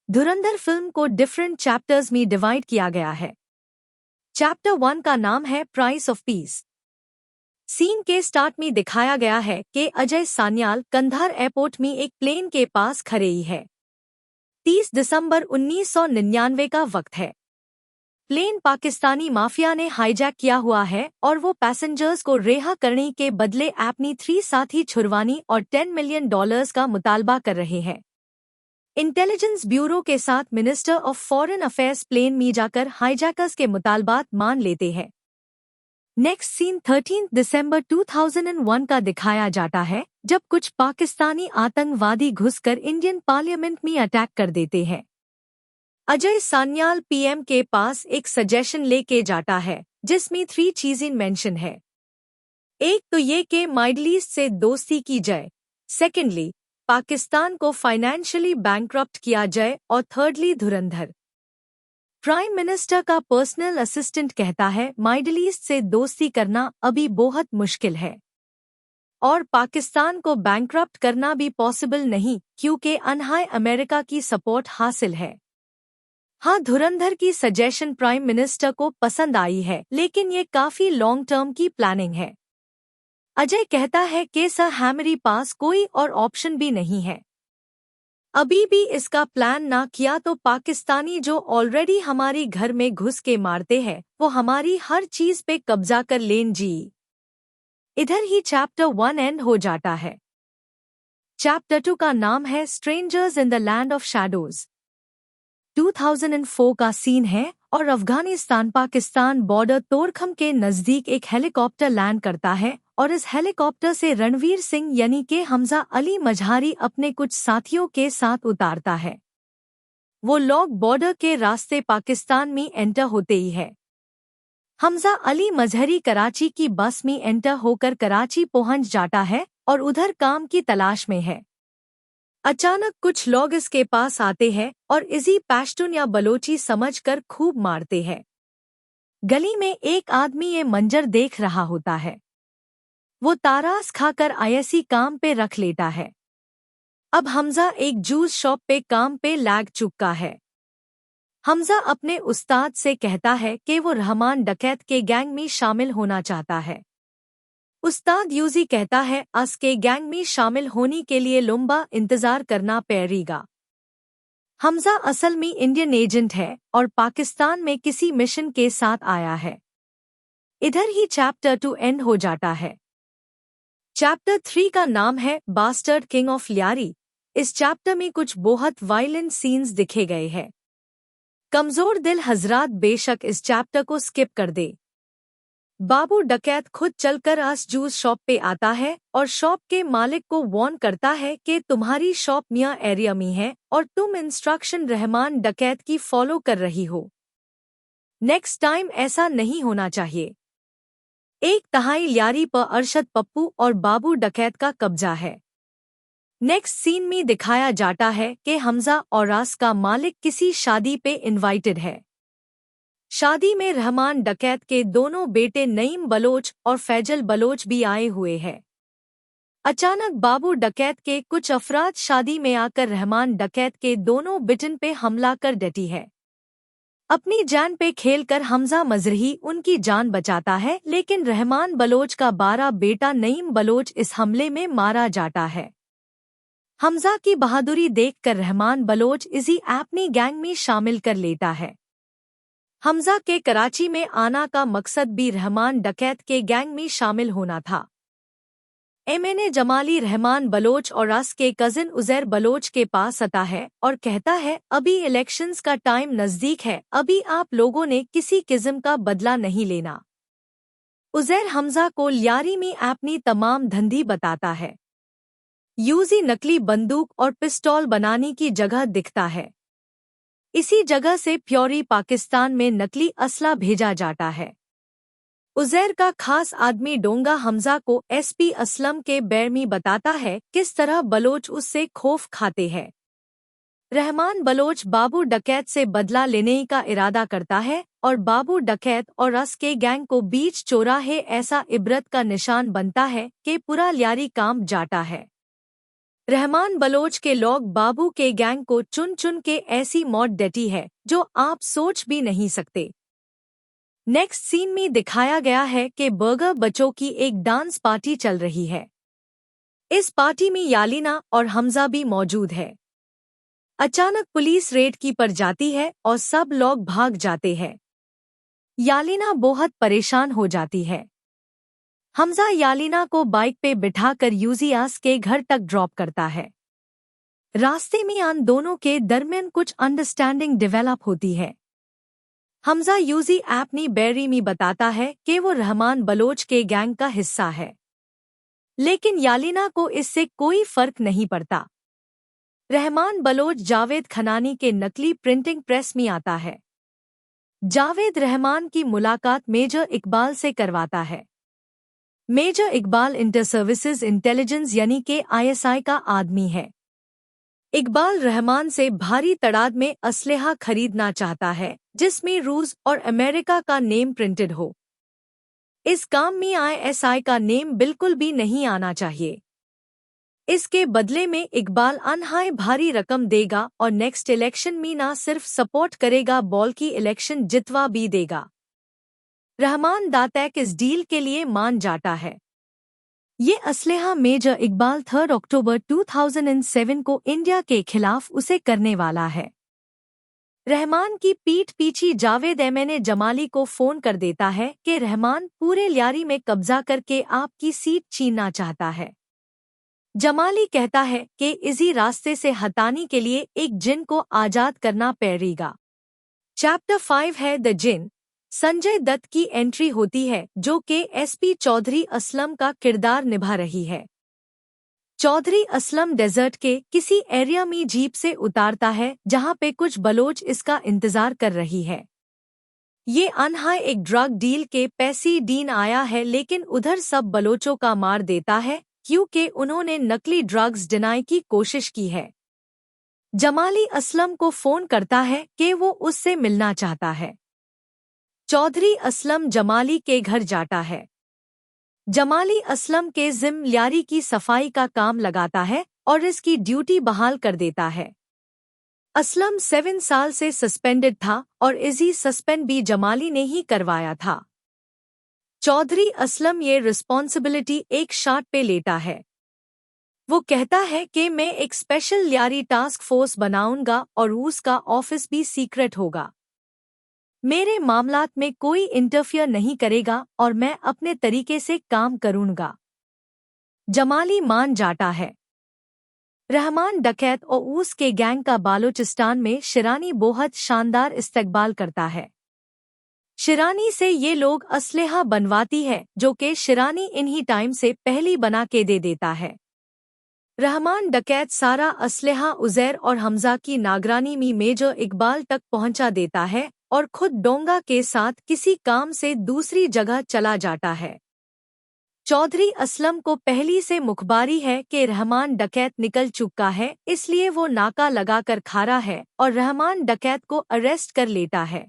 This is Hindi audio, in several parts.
धुरंधर फिल्म को डिफरेंट चैप्टर्स में डिवाइड किया गया है। चैप्टर 1 का नाम है प्राइस ऑफ पीस। सीन के स्टार्ट में दिखाया गया है कि अजय सान्याल कंधार एयरपोर्ट में एक प्लेन के पास खड़े ही है। 30 दिसंबर 1999 का वक्त है। प्लेन पाकिस्तानी माफिया ने हाईजैक किया हुआ है और वो पैसेंजर्स को रिहा करने के बदले अपनी 3 साथी छुड़वानी और $10 मिलियन का मुतालबा कर रहे हैं। इंटेलिजेंस ब्यूरो के साथ minister of foreign affairs plane में जाकर हाईजैकर्स के मुतालबात मान लेते हैं। नेक्स्ट सीन 13 दिसंबर 2001 का दिखाया जाता है, जब कुछ पाकिस्तानी आतंकवादी घुसकर इंडियन पार्लियामेंट में अटैक कर देते हैं। अजय सान्याल पीएम के पास एक सजेशन लेके जाता है जिसमें 3 चीजें मेंशन है। एक तो ये कि मिडिल ईस्ट से दोस्ती की जाए, सेकेंडली पाकिस्तान को फाइनेंशियली बैंकरप्ट किया जाए और थर्डली धुरंधर। प्राइम मिनिस्टर का पर्सनल असिस्टेंट कहता है मिडिल ईस्ट से दोस्ती करना अभी बहुत मुश्किल है और पाकिस्तान को बैंकरप्ट करना भी पॉसिबल नहीं क्योंकि अनहाय अमेरिका की सपोर्ट हासिल है। हाँ, धुरंधर की सजेशन प्राइम मिनिस्टर को पसंद आई है, लेकिन ये काफी लॉन्ग टर्म की प्लानिंग है। अजय कहता है कि सर हमारे पास कोई और ऑप्शन भी नहीं है। अभी भी इसका प्लान ना किया तो पाकिस्तानी जो ऑलरेडी हमारी घर में घुस के मारते हैं वो हमारी हर चीज पे कब्जा कर लें जी। इधर ही चैप्टर 1 एंड हो जाता है। चैप्टर 2 का नाम है strangers in the land of shadows. 2004 का सीन है और अफगानिस्तान पाकिस्तान बॉर्डर तोरखम के नजदीक एक हेलीकॉप्टर लैंड करता है और इस हेलीकॉप्टर से रणवीर सिंह यानी कि हमजा अली मजहरी अपने कुछ साथियों के साथ उतारता है। वो लोग बॉर्डर के रास्ते पाकिस्तान में एंटर होते ही है। हमजा अली मजहरी कराची की बस में एंटर होकर कराची पहुंच जाता है और उधर काम की तलाश में है। अचानक कुछ लोग इसके पास आते हैं और इसी पैश्तून या बलोची समझकर खूब मारते हैं। गली में एक आदमी ये मंजर देख रहा होता है। वो तारास खाकर आयसी काम पे रख लेता है। अब हमजा एक जूस शॉप पे काम पे लग चुका है। हमजा अपने उस्ताद से कहता है कि वो रहमान डकैत के गैंग में शामिल होना चाहता है। उस्ताद यूजी कहता है अस के गैंग में शामिल होने के लिए लंबा इंतजार करना पड़ेगा। हमजा असल में इंडियन एजेंट है और पाकिस्तान में किसी मिशन के साथ आया है। इधर ही चैप्टर 2 एंड हो जाता है। चैप्टर 3 का नाम है बास्टर्ड किंग ऑफ लियारी। इस चैप्टर में कुछ बहुत वायलेंट सीन्स दिखे गए हैं। कमजोर दिल हजरात बेशक इस चैप्टर को स्किप कर दे। बाबू डकैत खुद चलकर अस जूस शॉप पे आता है और शॉप के मालिक को वार्न करता है कि तुम्हारी शॉप मियां एरिया में है और तुम इंस्ट्रक्शन रहमान डकैत की फॉलो कर रही हो। नेक्स्ट टाइम ऐसा नहीं होना चाहिए। 1/3 लियारी पर अरशद पप्पू और बाबू डकैत का कब्जा है। नेक्स्ट सीन में दिखाया जाता है कि हमजा और रास का मालिक किसी शादी पे इनवाइटेड है। शादी में रहमान डकैत के दोनों बेटे नईम बलोच और फैजल बलोच भी आए हुए हैं। अचानक बाबू डकैत के कुछ अफराद शादी में आकर रहमान डकैत के दोनों बिटन पे हमला कर डटी है। अपनी जान पे खेलकर हमजा मजरही उनकी जान बचाता है, लेकिन रहमान बलोच का 12 बेटा नईम बलोच इस हमले में मारा जाता है। हमजा की बहादुरी देखकर रहमान बलोच इसी अपनी गैंग में शामिल कर लेता है। हमजा के कराची में आना का मकसद भी रहमान डकैत के गैंग में शामिल होना था। एमएनए जमाली रहमान बलोच और रास के कजिन उजैर बलोच के पास आता है और कहता है अभी इलेक्शंस का टाइम नजदीक है, अभी आप लोगों ने किसी किस्म का बदला नहीं लेना। उजैर हमजा को लियारी में अपनी तमाम धंधी बताता है। यूजी नकली बंदूक और पिस्तौल बनाने की जगह दिखता है। इसी जगह से प्योरी पाकिस्तान में नकली असला भेजा जाता है। उजैर का खास आदमी डोंगा हमजा को एसपी असलम के बैर में बताता है किस तरह बलोच उससे खौफ खाते हैं। रहमान बलोच बाबू डकैत से बदला लेने का इरादा करता है और बाबू डकैत और रस के गैंग को बीच चौराहे ऐसा इबरत का निशान बनता है कि पूरा लियारी काम जाता है। रहमान बलोच के लोग बाबू के गैंग को चुन चुन के ऐसी मौत डटी है जो आप सोच भी नहीं सकते। नेक्स्ट सीन में दिखाया गया है कि बर्गर बच्चों की एक डांस पार्टी चल रही है। इस पार्टी में यालिना और हमजा भी मौजूद है। अचानक पुलिस रेड की पर जाती है और सब लोग भाग जाते हैं। यालिना बहुत परेशान हो जाती है। हमजा यालिना को बाइक पे बिठाकर यूजियास के घर तक ड्रॉप करता है। रास्ते में आन दोनों के दरमियान कुछ अंडरस्टैंडिंग डेवलप होती है। हमजा यूजी अपनी बैरी में बताता है कि वो रहमान बलोच के गैंग का हिस्सा है, लेकिन यालिना को इससे कोई फर्क नहीं पड़ता। रहमान बलोच जावेद खनानी के नकली प्रिंटिंग प्रेस में आता है। जावेद रहमान की मुलाकात मेजर इकबाल से करवाता है। Major Iqbal inter services intelligence यानी कि ISI का आदमी है। इकबाल रहमान से भारी तादाद में असलहा खरीदना चाहता है जिसमें रूस और अमेरिका का नेम प्रिंटेड हो। इस काम में ISI का नेम बिल्कुल भी नहीं आना चाहिए। इसके बदले में इकबाल अनहाय भारी रकम देगा और नेक्स्ट इलेक्शन में ना सिर्फ सपोर्ट करेगा बल्कि इलेक्शन जितवा भी देगा। रहमान दातैक इस डील के लिए मान जाता है। ये असलहा मेजर इकबाल 3 अक्टूबर 2007 को इंडिया के खिलाफ उसे करने वाला है। रहमान की पीठ पीछे जावेद एमएनए जमाली को फोन कर देता है कि रहमान पूरे लियारी में कब्जा करके आपकी सीट छीनना चाहता है। जमाली कहता है कि इसी रास्ते से हटाने के लिए एक जिन को आजाद करना पड़ेगा। चैप्टर 5 है द जिन। संजय दत्त की एंट्री होती है जो कि SP चौधरी असलम का किरदार निभा रही है। चौधरी असलम डेजर्ट के किसी एरिया में जीप से उतारता है जहां पे कुछ बलोच इसका इंतजार कर रही है। ये अनहाय एक ड्रग डील के पैसे डीन आया है, लेकिन उधर सब बलोचों का मार देता है क्योंकि उन्होंने नकली ड्रग्स डिनाई की कोशिश की है। जमाली असलम को फोन करता है कि वो उससे मिलना चाहता है। चौधरी असलम जमाली के घर जाता है। जमाली असलम के जिम्मेदारी की सफाई का काम लगाता है और इसकी ड्यूटी बहाल कर देता है। असलम 7 साल से सस्पेंडेड था और इसी सस्पेंड भी जमाली ने ही करवाया था। चौधरी असलम ये रिस्पॉन्सिबिलिटी एक शॉट पे लेता है। वो कहता है कि मैं एक स्पेशल लियारी टास्क फोर्स बनाऊंगा और उसका ऑफिस भी सीक्रेट होगा। मेरे मामलात में कोई इंटरफियर नहीं करेगा और मैं अपने तरीके से काम करूंगा। जमाली मान जाता है। रहमान डकैत और उसके गैंग का बालूचिस्तान में शिरानी बहुत शानदार इस्तकबाल करता है। शिरानी से ये लोग असलहा बनवाती है जो कि शिरानी इन्हीं टाइम से पहली बना के दे देता है। रहमान डकैत सारा असलहा उजैर और हमजा की नागरानी में मेजर इकबाल तक पहुंचा देता है और खुद डोंगा के साथ किसी काम से दूसरी जगह चला जाता है। चौधरी असलम को पहली से मुखबारी है कि रहमान डकैत निकल चुका है, इसलिए वो नाका लगाकर खड़ा है और रहमान डकैत को अरेस्ट कर लेता है।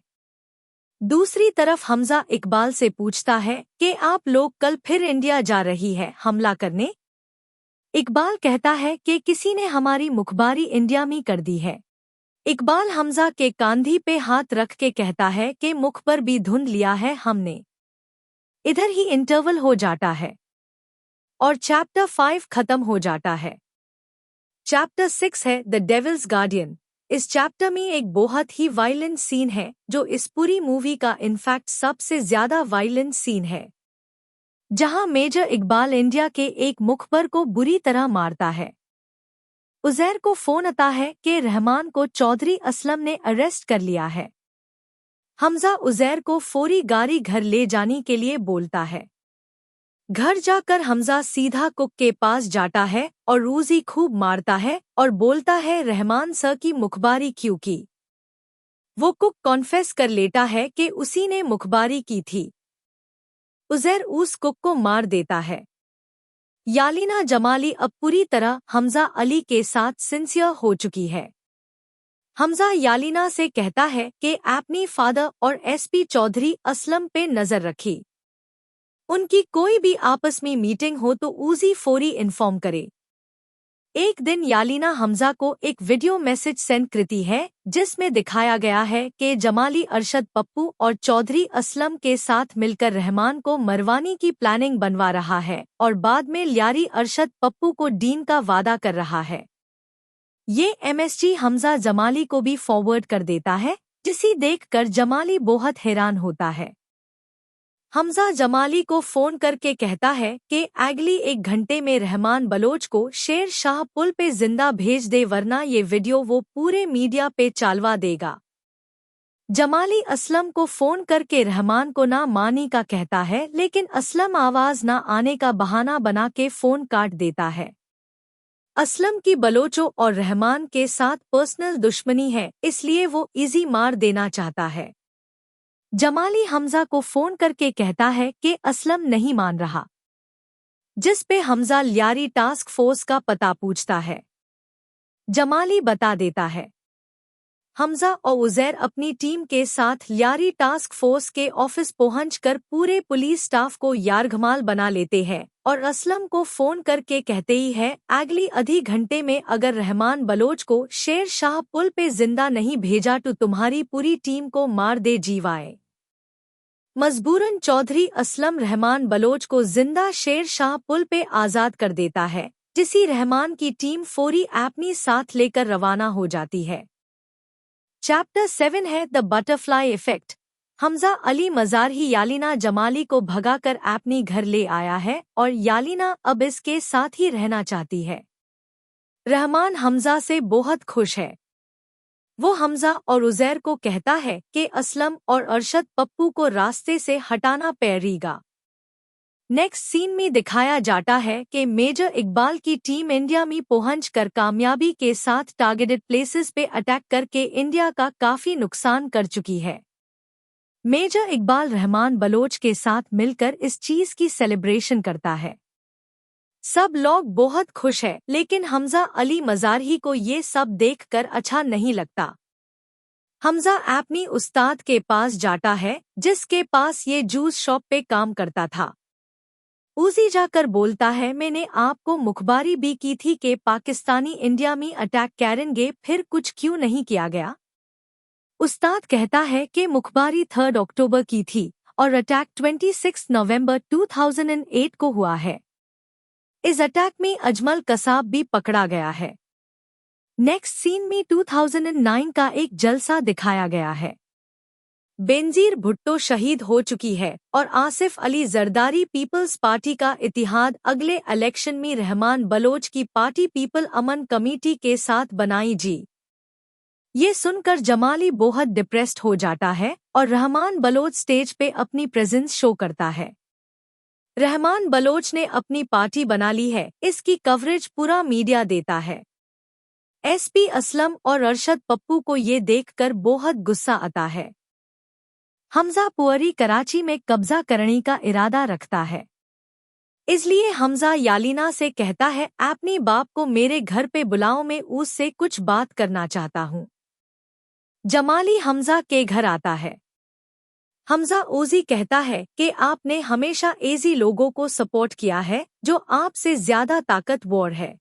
दूसरी तरफ हमजा इकबाल से पूछता है कि आप लोग कल फिर इंडिया जा रही है हमला करने। इकबाल कहता है कि किसी ने हमारी मुखबारी इंडिया में कर दी है। इकबाल हमजा के कांधी पे हाथ रख के कहता है कि मुख पर भी धुंध लिया है हमने। इधर ही इंटरवल हो जाता है और चैप्टर 5 खत्म हो जाता है। चैप्टर 6 है द डेविल्स गार्डियन। इस चैप्टर में एक बहुत ही वायलेंट सीन है जो इस पूरी मूवी का इनफैक्ट सबसे ज्यादा वायलेंट सीन है, जहां मेजर इकबाल इंडिया के एक मुखबर को बुरी तरह मारता है। उजैर को फोन आता है कि रहमान को चौधरी असलम ने अरेस्ट कर लिया है। हमजा उजैर को फौरी गाड़ी घर ले जाने के लिए बोलता है। घर जाकर हमजा सीधा कुक के पास जाता है और रूजी खूब मारता है और बोलता है रहमान सर की मुखबारी क्यों की। वो कुक कॉन्फेस कर लेता है कि उसी ने मुखबारी की थी। उजैर उस कुक को मार देता है। यालिना जमाली अब पूरी तरह हमजा अली के साथ सिंसियर हो चुकी है। हमजा यालिना से कहता है कि अपनी फादर और SP चौधरी असलम पे नजर रखी। उनकी कोई भी आपस में मीटिंग हो तो उसी फौरी इन्फॉर्म करे। एक दिन यालीना हमजा को एक वीडियो मैसेज सेंड करती है जिसमें दिखाया गया है कि जमाली अरशद पप्पू और चौधरी असलम के साथ मिलकर रहमान को मरवाने की प्लानिंग बनवा रहा है और बाद में लियारी अरशद पप्पू को डीन का वादा कर रहा है। ये एमएसजी हमजा जमाली को भी फॉरवर्ड कर देता है, जिसे देखकर जमाली बहुत हैरान होता है। हमजा जमाली को फोन करके कहता है कि अगली 1 घंटे में रहमान बलोच को शेर शाह पुल पे जिंदा भेज दे वरना ये वीडियो वो पूरे मीडिया पे चालवा देगा। जमाली असलम को फोन करके रहमान को ना मानी का कहता है, लेकिन असलम आवाज ना आने का बहाना बना के फोन काट देता है। असलम की बलोचों और रहमान के साथ पर्सनल दुश्मनी है, इसलिए वो इजी मार देना चाहता है। जमाली हमजा को फोन करके कहता है कि असलम नहीं मान रहा, जिस पे हमजा लियारी टास्क फोर्स का पता पूछता है। जमाली बता देता है। हमजा और उजैर अपनी टीम के साथ लियारी टास्क फोर्स के ऑफिस पहुंचकर पूरे पुलिस स्टाफ को यारघमाल बना लेते हैं और असलम को फोन करके कहते ही है अगली आधे घंटे में अगर रहमान बलोच को शेर शाह पुल पे जिंदा नहीं भेजा तो तुम्हारी पूरी टीम को मार दे जीवाए। मजबूरन चौधरी असलम रहमान बलोच को जिंदा शेर शाह पुल पे आजाद कर देता है, जिसे रहमान की टीम फौरी अपनी साथ लेकर रवाना हो जाती है। चैप्टर 7 है the butterfly effect. Hamza Ali मजार ही यालीना जमाली को भगाकर अपने घर ले आया है और यालीना अब इसके साथ ही रहना चाहती है। रहमान हमजा से बहुत खुश है। वो हमजा और उजैर को कहता है कि असलम और अरशद पप्पू को रास्ते से हटाना पड़ेगा। नेक्स्ट सीन में दिखाया जाता है कि मेजर इकबाल की टीम इंडिया में पहुंचकर कामयाबी के साथ टारगेटेड प्लेसेस पे अटैक करके इंडिया का काफी नुकसान कर चुकी है। मेजर इकबाल रहमान बलोच के साथ मिलकर इस चीज की सेलिब्रेशन करता है। सब लोग बहुत खुश है, लेकिन हमजा अली मजारही को ये सब देखकर अच्छा नहीं लगता। हमजा अपनी उस्ताद के पास जाता है, जिसके पास ये जूस शॉप पे काम करता था। उसी जाकर बोलता है मैंने आपको मुखबारी भी की थी कि पाकिस्तानी इंडिया में अटैक करेंगे, फिर कुछ क्यों नहीं किया गया। उस्ताद कहता है कि मुखबारी 3 अक्टूबर की थी और अटैक 26 नवंबर 2008 को हुआ है। इस अटैक में अजमल कसाब भी पकड़ा गया है। नेक्स्ट सीन में 2009 का एक जलसा दिखाया गया है। बेनजीर भुट्टो शहीद हो चुकी है और आसिफ अली जरदारी पीपल्स पार्टी का इत्तेहाद अगले इलेक्शन में रहमान बलोच की पार्टी पीपल अमन कमेटी के साथ बनाई जी। ये सुनकर जमाली बहुत डिप्रेस्ड हो जाता है और रहमान बलोच स्टेज पे अपनी प्रेजेंस शो करता है। रहमान बलोच ने अपनी पार्टी बना ली है, इसकी कवरेज पूरा मीडिया देता है। एसपी असलम और अरशद पप्पू को ये देखकर बहुत गुस्सा आता है। हमजा पुअरी कराची में कब्जा करने का इरादा रखता है, इसलिए हमजा यालीना से कहता है अपने बाप को मेरे घर पे बुलाओ, मैं उससे कुछ बात करना चाहता हूँ। जमाली हमजा के घर आता है। हमजा ओजी कहता है कि आपने हमेशा एजी लोगों को सपोर्ट किया है जो आपसे ज्यादा ताकतवर है।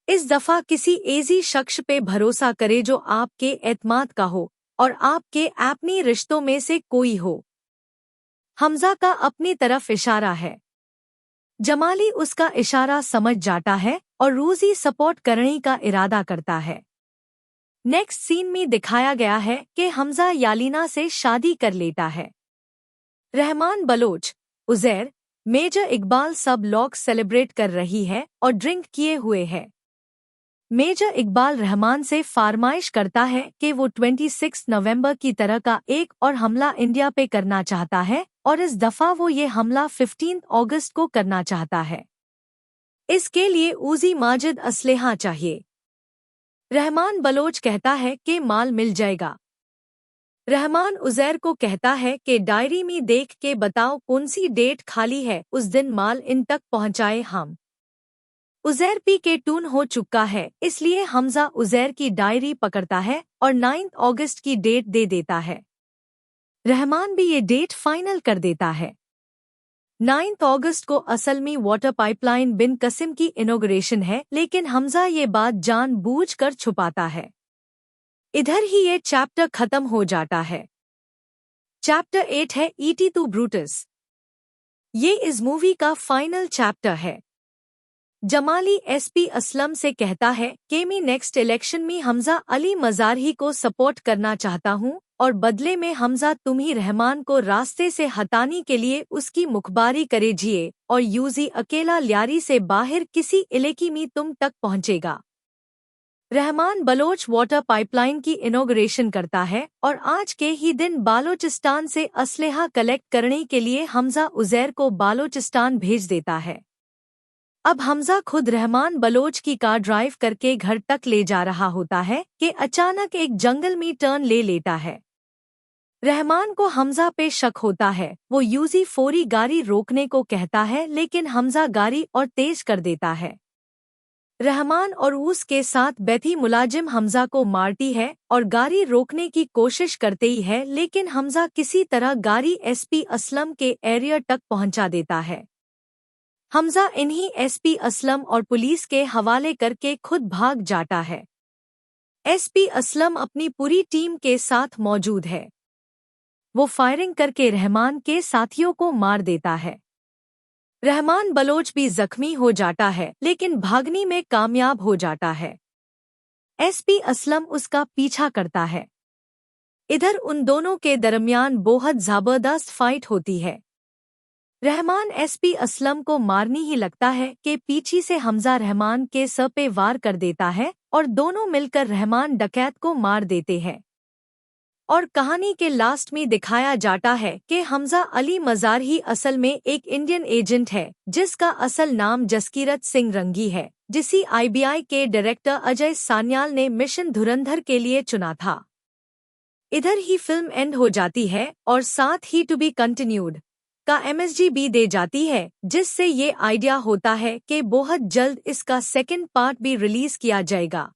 इस दफा किसी एजी शख्स पे भरोसा करे जो आपके एतमाद का हो और आपके अपनी रिश्तों में से कोई हो। हमजा का अपनी तरफ इशारा है। जमाली उसका इशारा समझ जाता है और रोजी सपोर्ट करने का इरादा करता है। नेक्स्ट सीन में दिखाया गया है कि हमजा यालीना से शादी कर लेता है। रहमान बलोच, उजैर, मेजर इकबाल सब लोग सेलिब्रेट कर रही है और ड्रिंक किए हुए है। मेजर इकबाल रहमान से फरमाइश करता है कि वो 26 नवंबर की तरह का एक और हमला इंडिया पे करना चाहता है और इस दफा वो ये हमला 15 अगस्त को करना चाहता है। इसके लिए उजी माजिद असलहा चाहिए। रहमान बलोच कहता है कि माल मिल जाएगा। रहमान उजैर को कहता है कि डायरी में देख के बताओ कौन सी डेट खाली है, उस दिन माल इन तक पहुंचाए हम। उजैर पी के टून हो चुका है, इसलिए हमजा उजैर की डायरी पकड़ता है और 9 अगस्त की डेट दे देता है। रहमान भी ये डेट फाइनल कर देता है। 9 अगस्त को असल में वाटर पाइपलाइन बिन कसिम की इनॉग्रेशन है, लेकिन हमजा ये बात जानबूझकर छुपाता है। इधर ही ये चैप्टर खत्म हो जाता है। चैप्टर 8 है ईटी टू ब्रूटस। ये इस मूवी का फाइनल चैप्टर है। जमाली एसपी असलम से कहता है कि मैं नेक्स्ट इलेक्शन में हमजा अली मज़ारही को सपोर्ट करना चाहता हूँ और बदले में हमजा तुम्ही रहमान को रास्ते से हटाने के लिए उसकी मुखबारी करे जिए और यूजी अकेला लियारी से बाहर किसी इलाके में तुम तक पहुँचेगा। रहमान बलोच वाटर पाइपलाइन की इनॉग्रेशन करता है और आज के ही दिन बालोचिस्तान से असलहा कलेक्ट करने के लिए हमजा उज़ैर को बालोचिस्तान भेज देता है। अब हमजा खुद रहमान बलोच की कार ड्राइव करके घर तक ले जा रहा होता है कि अचानक एक जंगल में टर्न ले लेता है। रहमान को हमजा पे शक होता है। वो यूजी फौरी गाड़ी रोकने को कहता है, लेकिन हमजा गाड़ी और तेज कर देता है। रहमान और उसके साथ बैठी मुलाजिम हमजा को मारती है और गाड़ी रोकने की कोशिश करते ही है, लेकिन हमजा किसी तरह गाड़ी एसपी असलम के एरिया तक पहुंचा देता है। हमजा इन्हीं एसपी असलम और पुलिस के हवाले करके खुद भाग जाता है। एसपी असलम अपनी पूरी टीम के साथ मौजूद है। वो फायरिंग करके रहमान के साथियों को मार देता है। रहमान बलोच भी जख्मी हो जाता है, लेकिन भागने में कामयाब हो जाता है। एसपी असलम उसका पीछा करता है। इधर उन दोनों के दरमियान बहुत जबरदस्त फाइट होती है। रहमान एसपी असलम को मारनी ही लगता है कि पीछे से हमजा रहमान के सर पे वार कर देता है और दोनों मिलकर रहमान डकैत को मार देते हैं। और कहानी के लास्ट में दिखाया जाता है कि हमजा अली मज़ारही असल में एक इंडियन एजेंट है जिसका असल नाम जसकीरत सिंह रंगी है, जिसे आईबीआई के डायरेक्टर अजय सान्याल ने मिशन धुरंधर के लिए चुना था। इधर ही फिल्म एंड हो जाती है और साथ ही टू बी कंटिन्यूड का एमएसजी भी दे जाती है, जिससे ये आइडिया होता है कि बहुत जल्द इसका सेकंड पार्ट भी रिलीज किया जाएगा।